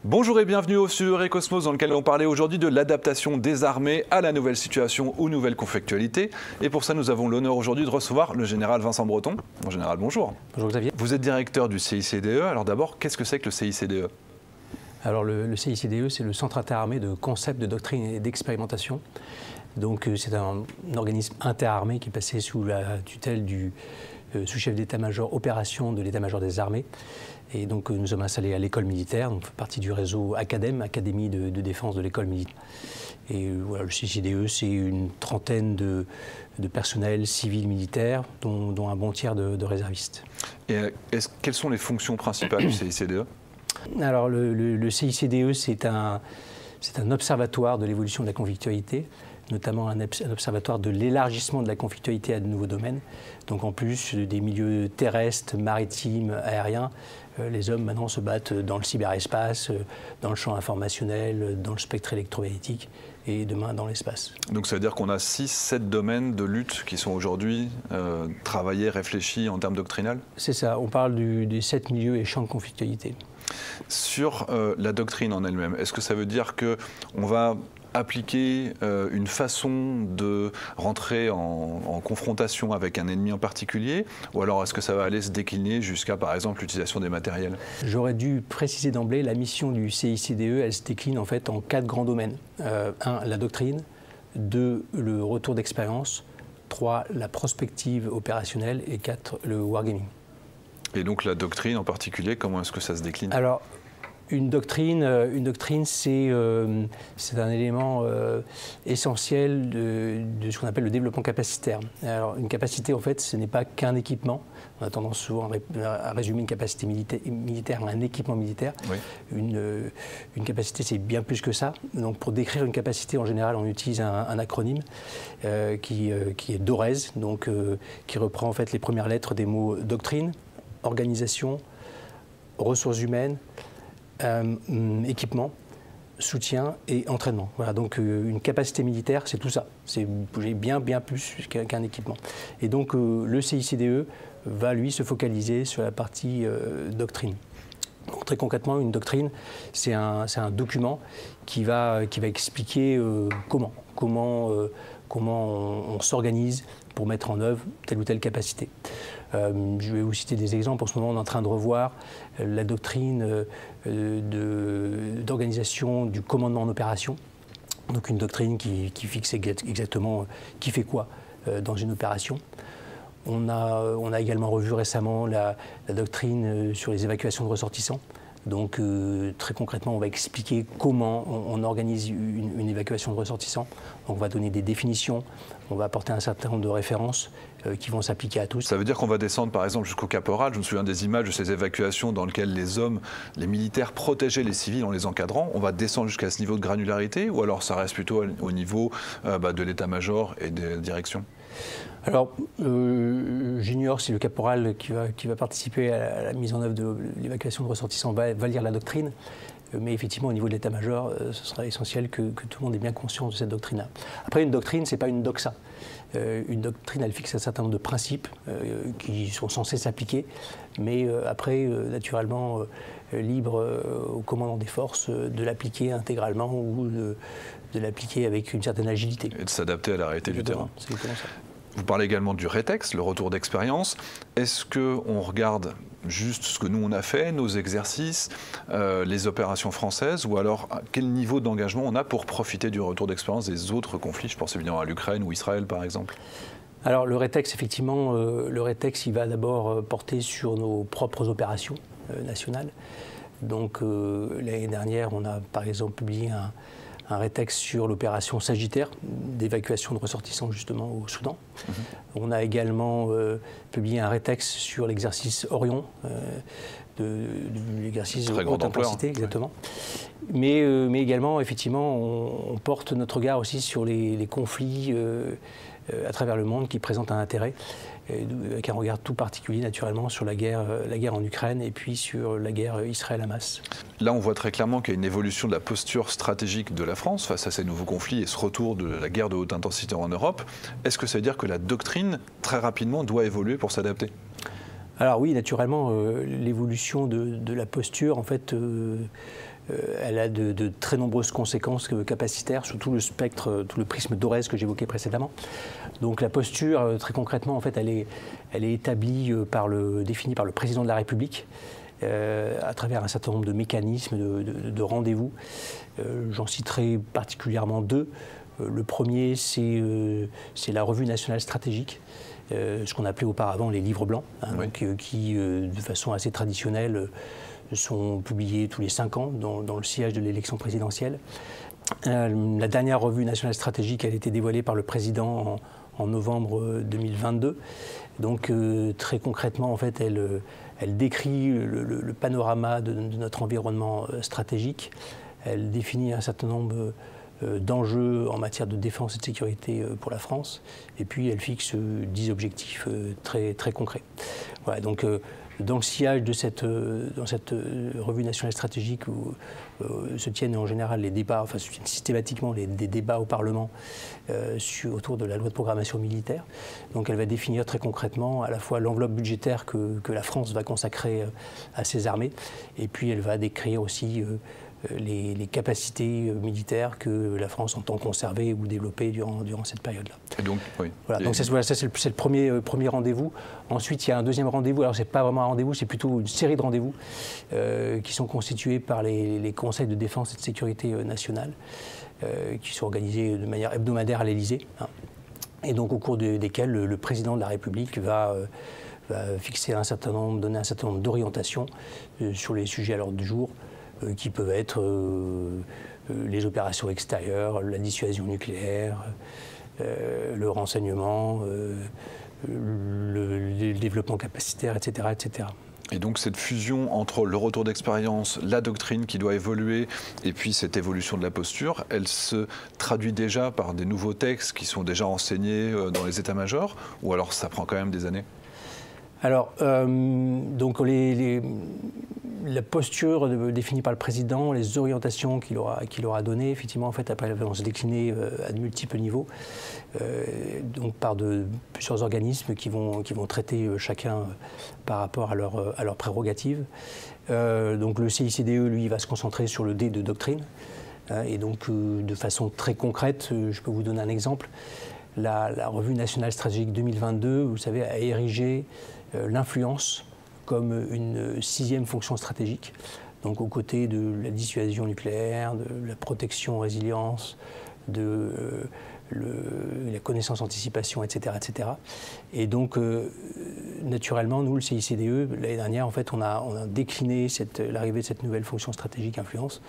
Bonjour et bienvenue au Studio Cosmos dans lequel on parlait aujourd'hui de l'adaptation des armées à la nouvelle situation ou nouvelle conflictualité. Et pour ça, nous avons l'honneur aujourd'hui de recevoir le général Vincent Breton. Mon général, bonjour. Bonjour Xavier. Vous êtes directeur du CICDE. Alors d'abord, qu'est-ce que c'est que le CICDE? Alors le CICDE, c'est le Centre interarmé de concept, de doctrine et d'expérimentation. Donc c'est un organisme interarmé qui est passé sous la tutelle du sous-chef d'état-major opération de l'état-major des armées. Et donc nous sommes installés à l'école militaire, donc on fait partie du réseau ACADEM, Académie de défense de l'école militaire. Et voilà, le CICDE, c'est une trentaine de personnels civils militaires, dont un bon tiers de réservistes. Et quelles sont les fonctions principales du CICDE? Alors le CICDE, c'est un observatoire de l'évolution de la conflictualité, notamment un observatoire de l'élargissement de la conflictualité à de nouveaux domaines. Donc en plus des milieux terrestres, maritimes, aériens, les hommes maintenant se battent dans le cyberespace, dans le champ informationnel, dans le spectre électromagnétique et demain dans l'espace. Donc ça veut dire qu'on a 6-7 domaines de lutte qui sont aujourd'hui travaillés, réfléchis en termes doctrinales? C'est ça, on parle des 7 milieux et champs de conflictualité. Sur la doctrine en elle-même, est-ce que ça veut dire qu'on va appliquer une façon de rentrer en confrontation avec un ennemi en particulier, ou alors est-ce que ça va aller se décliner jusqu'à, par exemple, l'utilisation des matériels? J'aurais dû préciser d'emblée, la mission du CICDE, elle se décline en fait en 4 grands domaines. 1, la doctrine. 2, le retour d'expérience. 3, la prospective opérationnelle. Et 4, le wargaming. Et donc la doctrine en particulier, comment est-ce que ça se décline? Alors, une doctrine c'est un élément essentiel de ce qu'on appelle le développement capacitaire. Alors, une capacité, en fait, ce n'est pas qu'un équipement. On a tendance souvent à résumer une capacité militaire à un équipement militaire. Oui. Une capacité, c'est bien plus que ça. Donc, pour décrire une capacité, en général, on utilise un acronyme qui est DORES, donc qui reprend en fait les premières lettres des mots doctrine, organisation, ressources humaines, équipement, soutien et entraînement. Voilà, donc une capacité militaire, c'est tout ça. C'est bien plus qu'un équipement. Et donc le CICDE va, lui, se focaliser sur la partie doctrine. Donc, très concrètement, une doctrine, c'est un document qui va expliquer comment on s'organise pour mettre en œuvre telle ou telle capacité. Je vais vous citer des exemples. En ce moment, on est en train de revoir la doctrine d'organisation du commandement en opération. Donc une doctrine qui fixe exactement qui fait quoi dans une opération. On a également revu récemment la doctrine sur les évacuations de ressortissants. Donc très concrètement, on va expliquer comment on organise une évacuation de ressortissants. Donc, on va donner des définitions, on va apporter un certain nombre de références qui vont s'appliquer à tous. Ça veut dire qu'on va descendre par exemple jusqu'au caporal. Je me souviens des images de ces évacuations dans lesquelles les militaires protégeaient les civils en les encadrant. On va descendre jusqu'à ce niveau de granularité, ou alors ça reste plutôt au niveau de l'état-major et des directions? Alors, j'ignore si le caporal qui va participer à la mise en œuvre de l'évacuation de ressortissants va lire la doctrine. Mais effectivement, au niveau de l'état-major, ce sera essentiel que tout le monde ait bien conscience de cette doctrine-là. Après, une doctrine, ce n'est pas une doxa. Une doctrine, elle fixe un certain nombre de principes qui sont censés s'appliquer. Mais après, naturellement, libre au commandant des forces de l'appliquer intégralement ou de l'appliquer avec une certaine agilité. Et de s'adapter à la réalité du terrain. C'est exactement ça. Vous parlez également du rétex, le retour d'expérience. Est-ce qu'on regarde juste ce que nous on a fait, nos exercices, les opérations françaises, ou alors quel niveau d'engagement on a pour profiter du retour d'expérience des autres conflits? Je pense évidemment à l'Ukraine ou Israël par exemple. Alors le rétex, effectivement, il va d'abord porter sur nos propres opérations nationales. Donc l'année dernière, on a par exemple publié un rétex sur l'opération Sagittaire d'évacuation de ressortissants justement au Soudan. On a également publié un rétex sur l'exercice Orion, l'exercice de haute intensité, exactement. Mais également, effectivement, on porte notre regard aussi sur les conflits à travers le monde qui présentent un intérêt, avec un regard tout particulier naturellement sur la guerre en Ukraine et puis sur la guerre Israël-Hamas. Là, on voit très clairement qu'il y a une évolution de la posture stratégique de la France face à ces nouveaux conflits et ce retour de la guerre de haute intensité en Europe. Est-ce que ça veut dire que la doctrine, très rapidement, doit évoluer pour s'adapter? Alors oui, naturellement, l'évolution de la posture, en fait, elle a de très nombreuses conséquences capacitaires sur tout le spectre, tout le prisme d'Orez que j'évoquais précédemment. Donc la posture, très concrètement, en fait, elle est établie définie par le président de la République à travers un certain nombre de mécanismes, de rendez-vous. J'en citerai particulièrement deux. Le premier, c'est la revue nationale stratégique, ce qu'on appelait auparavant les livres blancs, hein, oui. Donc, qui, de façon assez traditionnelle, sont publiés tous les 5 ans dans le sillage de l'élection présidentielle. La dernière revue nationale stratégique, elle a été dévoilée par le président en novembre 2022. Donc, très concrètement, en fait, elle décrit le panorama de notre environnement stratégique. Elle définit un certain nombre d'enjeux en matière de défense et de sécurité pour la France. Et puis, elle fixe 10 objectifs très, très concrets. Voilà, donc, dans le sillage de cette revue nationale stratégique où se tiennent en général les débats, enfin systématiquement des débats au Parlement autour de la loi de programmation militaire. Donc elle va définir très concrètement à la fois l'enveloppe budgétaire que la France va consacrer à ses armées, et puis elle va décrire aussi les capacités militaires que la France entend conserver ou développer durant cette période-là. Et donc, oui. Voilà, donc ça c'est le premier rendez-vous. Ensuite, il y a un deuxième rendez-vous. Alors, ce n'est pas vraiment un rendez-vous, c'est plutôt une série de rendez-vous qui sont constitués par les conseils de défense et de sécurité nationale, qui sont organisés de manière hebdomadaire à l'Élysée. Hein. Et donc, au cours desquels le président de la République va fixer donner un certain nombre d'orientations sur les sujets à l'ordre du jour, qui peuvent être les opérations extérieures, la dissuasion nucléaire, le renseignement, le développement capacitaire, etc., etc. Et donc cette fusion entre le retour d'expérience, la doctrine qui doit évoluer et puis cette évolution de la posture, elle se traduit déjà par des nouveaux textes qui sont déjà enseignés dans les états-majors, ou alors ça prend quand même des années? Alors, donc la posture définie par le président, les orientations qu'il aura données, effectivement, en fait, après, elles vont se décliner à de multiples niveaux, donc par plusieurs organismes qui vont traiter chacun par rapport à leurs prérogatives. Donc le CICDE, lui, va se concentrer sur le D de doctrine, et donc de façon très concrète, je peux vous donner un exemple. La revue nationale stratégique 2022, vous savez, a érigé l'influence comme une 6e fonction stratégique, donc aux côtés de la dissuasion nucléaire, de la protection résilience, de la connaissance anticipation, etc., etc. Et donc, naturellement, nous, le CICDE, l'année dernière, en fait, on a décliné l'arrivée de cette nouvelle fonction stratégique influence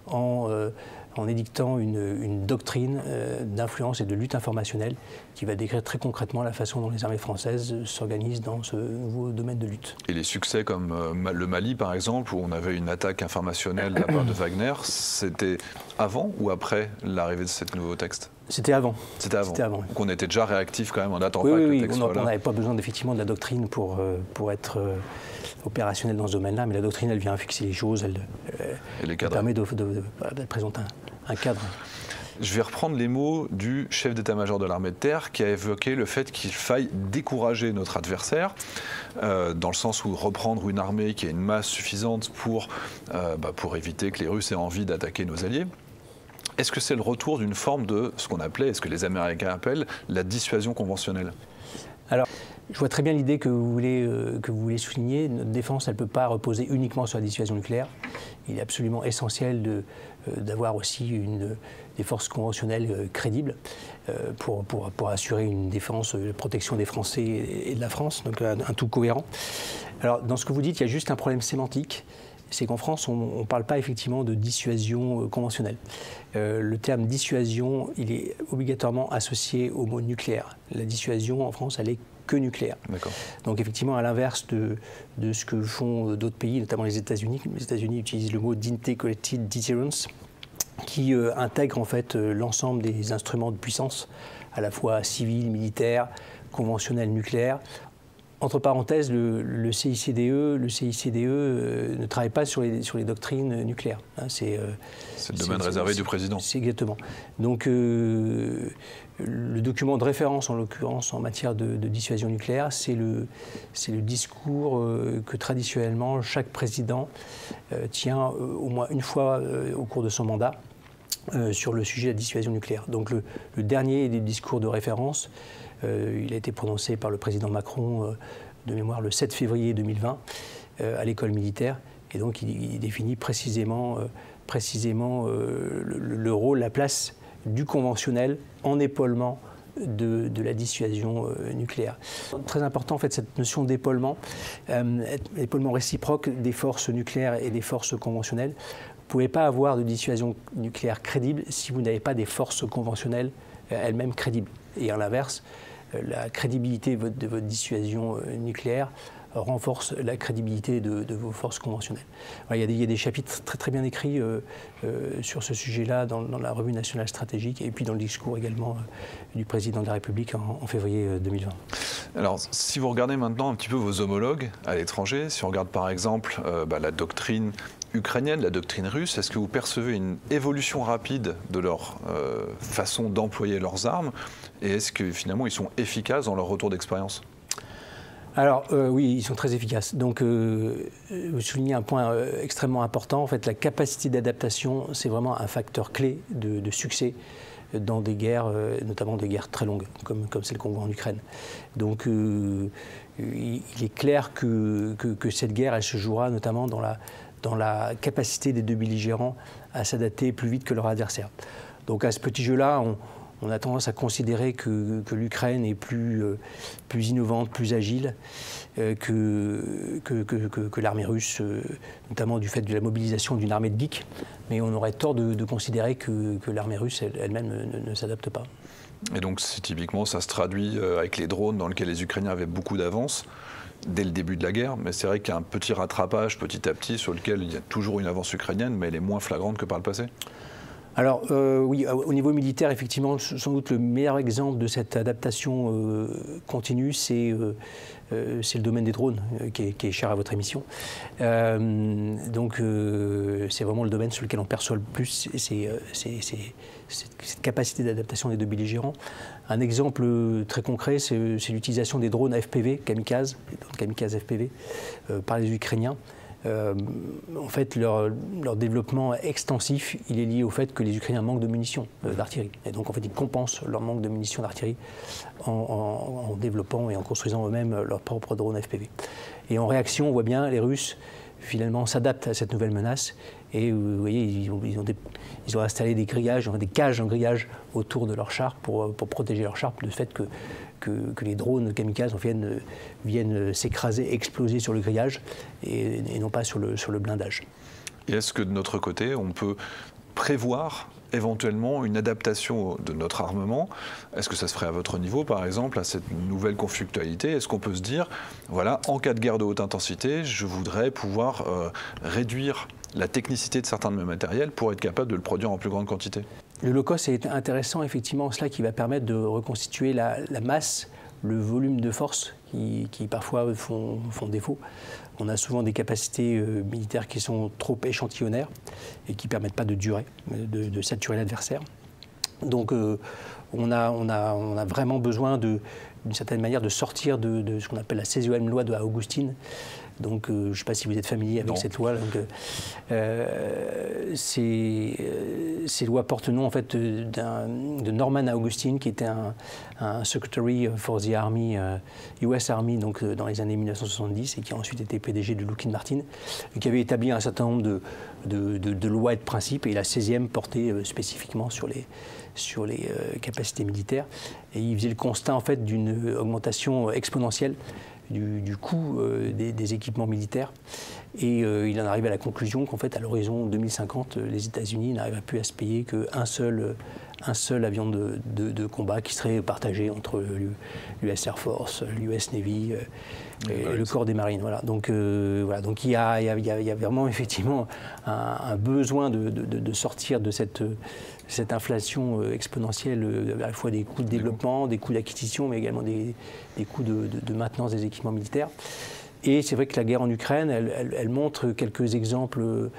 en édictant une doctrine d'influence et de lutte informationnelle qui va décrire très concrètement la façon dont les armées françaises s'organisent dans ce nouveau domaine de lutte. Et les succès comme le Mali, par exemple, où on avait une attaque informationnelle de la part de Wagner, c'était avant ou après l'arrivée de ce nouveau texte? C'était avant. C'était avant. Donc on était déjà réactif quand même, on n'attend pas que le texte soit là. On n'avait pas besoin effectivement de la doctrine pour être opérationnel dans ce domaine-là, mais la doctrine, elle vient fixer les choses, elle permet de présenter un cadre. Je vais reprendre les mots du chef d'état-major de l'armée de terre qui a évoqué le fait qu'il faille décourager notre adversaire, dans le sens où reprendre une armée qui a une masse suffisante pour éviter que les Russes aient envie d'attaquer nos alliés. Est-ce que c'est le retour d'une forme de ce qu'on appelait, ce que les Américains appellent, la dissuasion conventionnelle? Alors, je vois très bien l'idée que vous voulez souligner. Notre défense, elle ne peut pas reposer uniquement sur la dissuasion nucléaire. Il est absolument essentiel d'avoir aussi des forces conventionnelles crédibles pour assurer une défense, la protection des Français et de la France, donc un tout cohérent. Alors, dans ce que vous dites, il y a juste un problème sémantique. C'est qu'en France, on ne parle pas effectivement de dissuasion conventionnelle. Le terme dissuasion, il est obligatoirement associé au mot nucléaire. La dissuasion, en France, elle est que nucléaire. Donc effectivement, à l'inverse de ce que font d'autres pays, notamment les États-Unis utilisent le mot Integrated Deterrence, qui intègre en fait l'ensemble des instruments de puissance, à la fois civils, militaires, conventionnels, nucléaires, Entre parenthèses, le CICDE ne travaille pas sur les doctrines nucléaires. Hein, c'est le domaine réservé du président. C'est exactement. Donc, le document de référence, en l'occurrence en matière de dissuasion nucléaire, c'est le discours que traditionnellement chaque président tient au moins une fois au cours de son mandat sur le sujet de la dissuasion nucléaire. Donc, le dernier des discours de référence, il a été prononcé par le président Macron de mémoire le 7 février 2020 à l'école militaire. Et donc il définit précisément le rôle, la place du conventionnel en épaulement de la dissuasion nucléaire. Très important en fait cette notion d'épaulement, épaulement réciproque des forces nucléaires et des forces conventionnelles. Vous ne pouvez pas avoir de dissuasion nucléaire crédible si vous n'avez pas des forces conventionnelles elles-mêmes crédibles. Et à l'inverse, la crédibilité de votre dissuasion nucléaire renforce la crédibilité de vos forces conventionnelles. Alors, il y a des chapitres très, très bien écrits sur ce sujet-là dans la Revue nationale stratégique et puis dans le discours également du président de la République en février 2020. Alors, si vous regardez maintenant un petit peu vos homologues à l'étranger, si on regarde par exemple la doctrine ukrainienne, la doctrine russe, est-ce que vous percevez une évolution rapide de leur façon d'employer leurs armes et est-ce que finalement ils sont efficaces dans leur retour d'expérience? Alors oui, ils sont très efficaces. Donc vous soulignez un point extrêmement important. En fait, la capacité d'adaptation, c'est vraiment un facteur clé de succès dans des guerres, notamment des guerres très longues, comme celle qu'on voit en Ukraine. Donc il est clair que cette guerre, elle se jouera notamment dans la capacité des deux belligérants à s'adapter plus vite que leur adversaire. Donc à ce petit jeu-là, on a tendance à considérer que l'Ukraine est plus innovante, plus agile que l'armée russe, notamment du fait de la mobilisation d'une armée de geeks. Mais on aurait tort de considérer que l'armée russe elle-même ne s'adapte pas. Et donc typiquement, ça se traduit avec les drones dans lesquels les Ukrainiens avaient beaucoup d'avance dès le début de la guerre, mais c'est vrai qu'il y a un petit rattrapage petit à petit sur lequel il y a toujours une avance ukrainienne, mais elle est moins flagrante que par le passé. Alors oui, au niveau militaire, effectivement, sans doute le meilleur exemple de cette adaptation continue, c'est le domaine des drones, qui est cher à votre émission. Donc c'est vraiment le domaine sur lequel on perçoit le plus cette capacité d'adaptation des deux belligérants. Un exemple très concret, c'est l'utilisation des drones FPV, kamikazes FPV, par les Ukrainiens. En fait, leur développement extensif, il est lié au fait que les Ukrainiens manquent de munitions d'artillerie. Et donc, en fait, ils compensent leur manque de munitions d'artillerie en développant et en construisant eux-mêmes leurs propres drones FPV. Et en réaction, on voit bien les Russes, finalement, s'adaptent à cette nouvelle menace. Et vous voyez, ils ont installé des grillages, des cages en grillage autour de leurs chars pour protéger leurs chars du fait que les drones kamikazes viennent s'écraser, exploser sur le grillage et non pas sur le blindage. Et est-ce que de notre côté, on peut prévoir éventuellement une adaptation de notre armement? Est-ce que ça se ferait à votre niveau, par exemple, à cette nouvelle conflictualité? Est-ce qu'on peut se dire, voilà, en cas de guerre de haute intensité, je voudrais pouvoir réduire la technicité de certains de mes matériels pour être capable de le produire en plus grande quantité? Le low-cost est intéressant, effectivement, en cela qui va permettre de reconstituer la masse, le volume de force qui parfois font défaut. On a souvent des capacités militaires qui sont trop échantillonnaires et qui ne permettent pas de durer, de saturer l'adversaire. Donc on a vraiment besoin d'une certaine manière de sortir de ce qu'on appelle la 16e loi de Augustine. Donc, je ne sais pas si vous êtes familier avec cette loi. Donc, ces lois portent le nom en fait de Norman Augustine, qui était un Secretary for the Army, US Army, donc dans les années 1970, et qui a ensuite été PDG de Lockheed Martin, et qui avait établi un certain nombre de lois et de principes. Et la 16e portait spécifiquement sur les capacités militaires. Et il faisait le constat en fait d'une augmentation exponentielle du coût des équipements militaires. Et il en arrive à la conclusion qu'en fait, à l'horizon 2050, les États-Unis n'arrivent plus à se payer qu'un seul un seul avion de combat qui serait partagé entre l'US Air Force, l'US Navy et le corps des marines. Voilà. Donc il y a vraiment effectivement un besoin de sortir de cette inflation exponentielle, à la fois des coûts de développement, des coûts d'acquisition, mais également des coûts de maintenance des équipements militaires. Et c'est vrai que la guerre en Ukraine, elle montre quelques exemples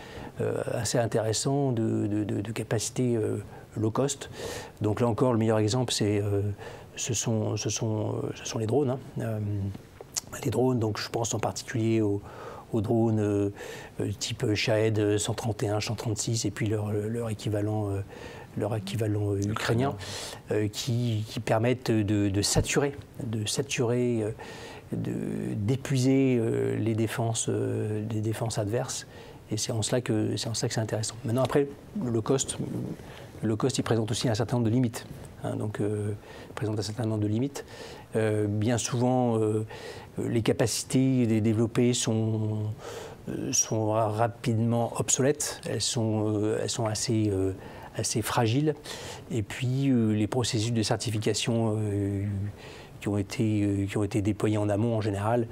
assez intéressants de capacités low cost. Donc là encore, le meilleur exemple, ce sont les drones. Les drones, donc je pense en particulier aux drones type Shahed 131, 136 et puis leur équivalent ukrainien qui permettent d'épuiser les défenses adverses. Et c'est en cela que c'est intéressant. Maintenant, après, le cost, il présente aussi un certain nombre de limites. Il présente un certain nombre de limites. Bien souvent, les capacités développées sont rapidement obsolètes. Elles sont assez fragiles. Et puis, les processus de certification qui ont été déployés en amont en général,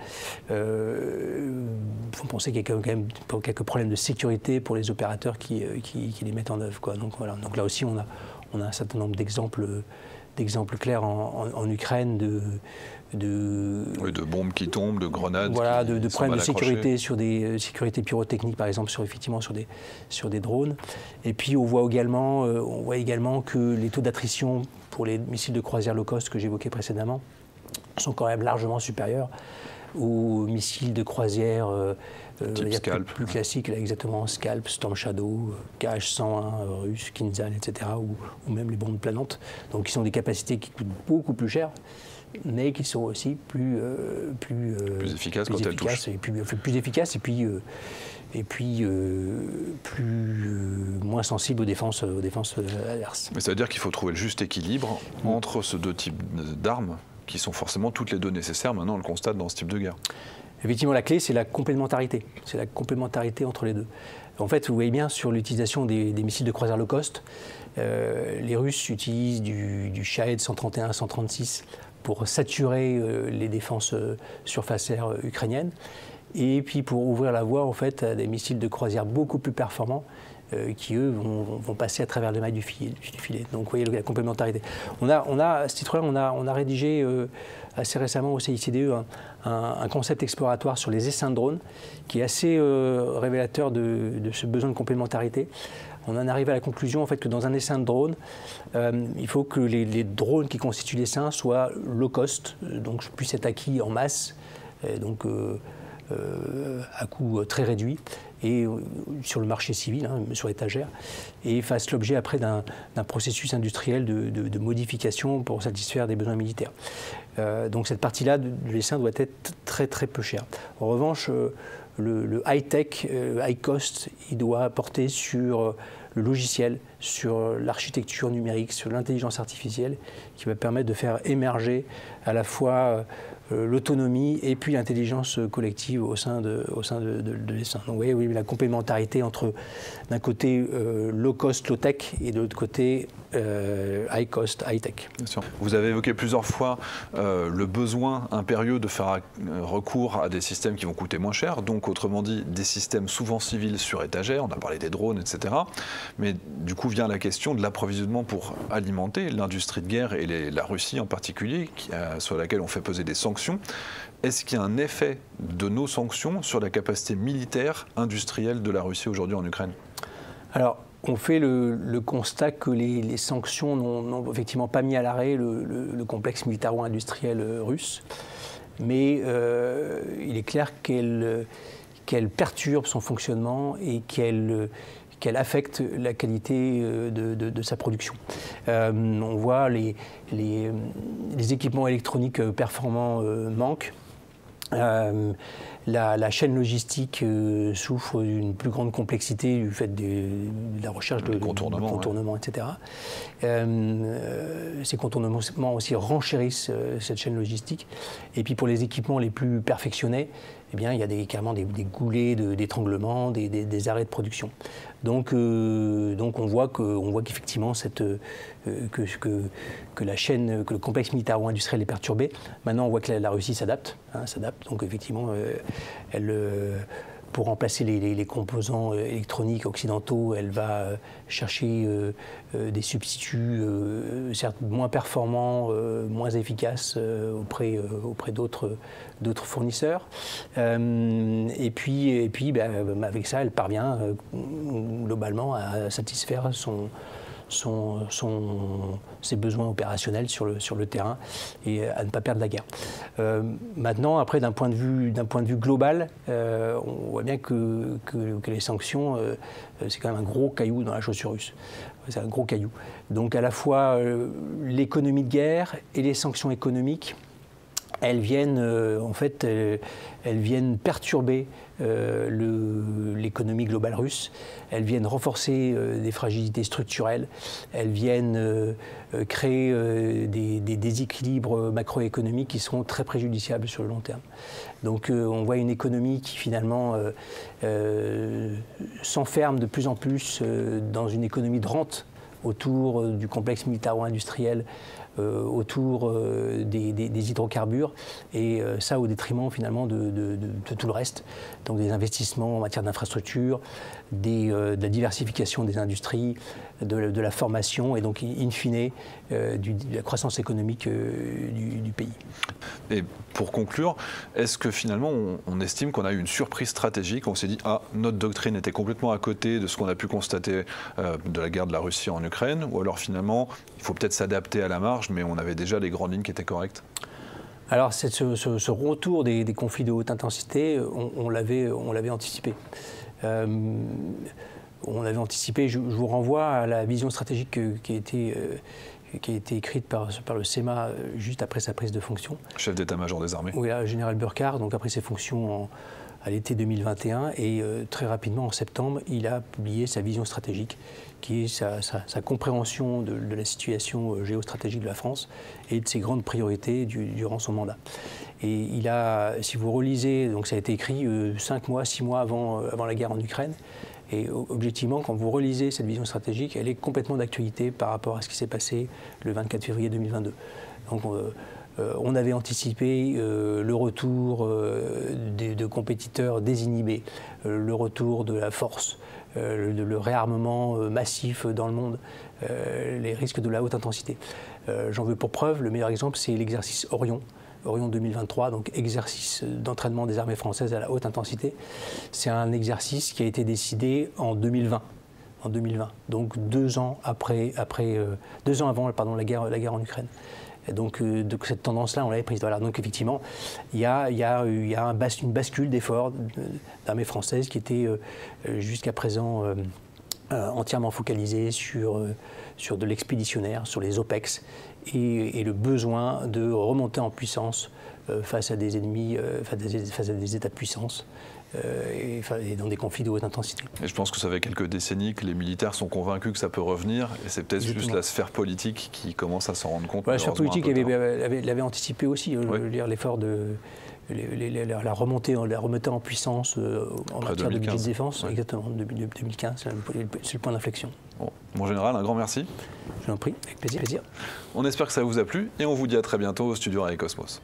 font penser qu'il y a quand même quelques problèmes de sécurité pour les opérateurs qui les mettent en œuvre, quoi. Donc voilà. Donc là aussi, on a un certain nombre d'exemples clairs en Ukraine de bombes qui tombent, de grenades. Voilà, de problèmes de sécurité sur des sécurités pyrotechniques, par exemple, sur des drones. Et puis on voit également que les taux d'attrition pour les missiles de croisière low cost que j'évoquais précédemment sont quand même largement supérieurs aux missiles de croisière plus classiques, là, exactement, Scalp, Storm Shadow, KH-101 russe, Kinzhal, etc., ou même les bombes planantes. Donc qui sont des capacités qui coûtent beaucoup plus cher, mais qui sont aussi plus efficaces quand elles touchent. Et plus efficaces et puis moins sensibles aux défenses adverses. Mais ça veut dire qu'il faut trouver le juste équilibre entre ces deux types d'armes qui sont forcément toutes les deux nécessaires. Maintenant, on le constate dans ce type de guerre. Effectivement, la clé, c'est la complémentarité. C'est la complémentarité entre les deux. En fait, vous voyez bien sur l'utilisation des missiles de croisière low cost, les Russes utilisent du Shahed 131, 136 pour saturer les défenses surface air ukrainiennes, et puis pour ouvrir la voie en fait à des missiles de croisière beaucoup plus performants qui eux vont passer à travers les mailles du filet. Donc vous voyez la complémentarité. À ce titre-là, on a rédigé assez récemment au CICDE un concept exploratoire sur les essaims de drones qui est assez révélateur de ce besoin de complémentarité. On en arrive à la conclusion en fait, que dans un essaim de drone, il faut que les drones qui constituent l'essaim soient low cost, donc puissent être acquis en masse, donc à coût très réduit, et sur le marché civil, sur étagère, et fassent l'objet après d'un processus industriel de modification pour satisfaire des besoins militaires. Donc cette partie-là de l'essaim doit être très très peu chère. En revanche, le high-tech, high-cost, il doit porter sur le logiciel, sur l'architecture numérique, sur l'intelligence artificielle, qui va permettre de faire émerger à la fois l'autonomie et puis l'intelligence collective au sein de l'essaim. Donc vous voyez, oui, la complémentarité entre d'un côté low cost, low tech et de l'autre côté high cost, high tech. Bien sûr. Vous avez évoqué plusieurs fois le besoin impérieux de faire recours à des systèmes qui vont coûter moins cher, donc autrement dit des systèmes souvent civils sur étagère, on a parlé des drones, etc. Mais du coup vient la question de l'approvisionnement pour alimenter l'industrie de guerre et la Russie en particulier, sur laquelle on fait peser des sanctions. Est-ce qu'il y a un effet de nos sanctions sur la capacité militaire, industrielle de la Russie aujourd'hui en Ukraine? Alors, on fait le constat que les sanctions n'ont effectivement pas mis à l'arrêt le complexe militaro-industriel russe, mais il est clair qu'elle perturbe son fonctionnement et qu'elle affecte la qualité de sa production. On voit les équipements électroniques performants manquent. La chaîne logistique souffre d'une plus grande complexité du fait de la recherche de contournements, etc. Ces contournements aussi renchérissent cette chaîne logistique. Et puis pour les équipements les plus perfectionnés, eh bien, il y a carrément des goulets d'étranglement, des arrêts de production. Donc on voit qu'effectivement que la chaîne, que le complexe militaro-industriel est perturbé. Maintenant, on voit que la Russie s'adapte. Donc effectivement, pour remplacer les composants électroniques occidentaux, elle va chercher des substituts certes moins performants, moins efficaces auprès d'autres fournisseurs. Et puis avec ça, elle parvient globalement à satisfaire ses besoins opérationnels sur le terrain et à ne pas perdre la guerre. Maintenant, après, d'un point de vue global, on voit bien que les sanctions, c'est quand même un gros caillou dans la chaussure russe. C'est un gros caillou. Donc à la fois l'économie de guerre et les sanctions économiques, elles viennent perturber l'économie globale russe, elles viennent renforcer des fragilités structurelles, elles viennent créer des déséquilibres macroéconomiques qui seront très préjudiciables sur le long terme. Donc on voit une économie qui finalement s'enferme de plus en plus dans une économie de rente autour du complexe militaro-industriel, autour des hydrocarbures, et ça au détriment finalement de tout le reste. Donc des investissements en matière d'infrastructures, de la diversification des industries, de la formation, et donc in fine de la croissance économique du pays. Et pour conclure, est-ce que finalement on estime qu'on a eu une surprise stratégique, on s'est dit notre doctrine était complètement à côté de ce qu'on a pu constater de la guerre de la Russie en Ukraine, ou alors finalement il faut peut-être s'adapter à la marge, mais on avait déjà les grandes lignes qui étaient correctes? Alors ce retour des conflits de haute intensité, on l'avait anticipé. On l'avait anticipé. Je vous renvoie à la vision stratégique qui a été écrite par le SEMA juste après sa prise de fonction. Chef d'état-major des armées. Oui, général Burkhardt, donc après ses fonctions à l'été 2021, et très rapidement en septembre, il a publié sa vision stratégique, qui est sa compréhension de la situation géostratégique de la France et de ses grandes priorités durant son mandat. Et il a, si vous relisez, donc ça a été écrit 6 mois avant la guerre en Ukraine. Et objectivement, quand vous relisez cette vision stratégique, elle est complètement d'actualité par rapport à ce qui s'est passé le 24 février 2022. Donc on avait anticipé le retour de compétiteurs désinhibés, le retour de la force, le réarmement massif dans le monde, les risques de la haute intensité. J'en veux pour preuve, le meilleur exemple, c'est l'exercice Orion 2023, donc exercice d'entraînement des armées françaises à la haute intensité. C'est un exercice qui a été décidé en 2020. Donc 2 ans avant la guerre en Ukraine. Et donc cette tendance-là, on l'avait prise. Voilà. Donc effectivement, il y a une bascule d'efforts d'armées françaises qui était jusqu'à présent entièrement focalisée sur de l'expéditionnaire, sur les OPEX, et le besoin de remonter en puissance face à des ennemis, face à des états de puissance. Et dans des conflits de haute intensité. Et je pense que ça fait quelques décennies que les militaires sont convaincus que ça peut revenir, et c'est peut-être juste la sphère politique qui commence à s'en rendre compte. La sphère politique l'avait anticipé aussi, l'effort de la remontée en puissance en matière de budget de défense, exactement, depuis 2015, c'est le point d'inflexion. Bon, mon général, un grand merci. Je vous en prie, avec plaisir. On espère que ça vous a plu, et on vous dit à très bientôt au studio Rail Cosmos.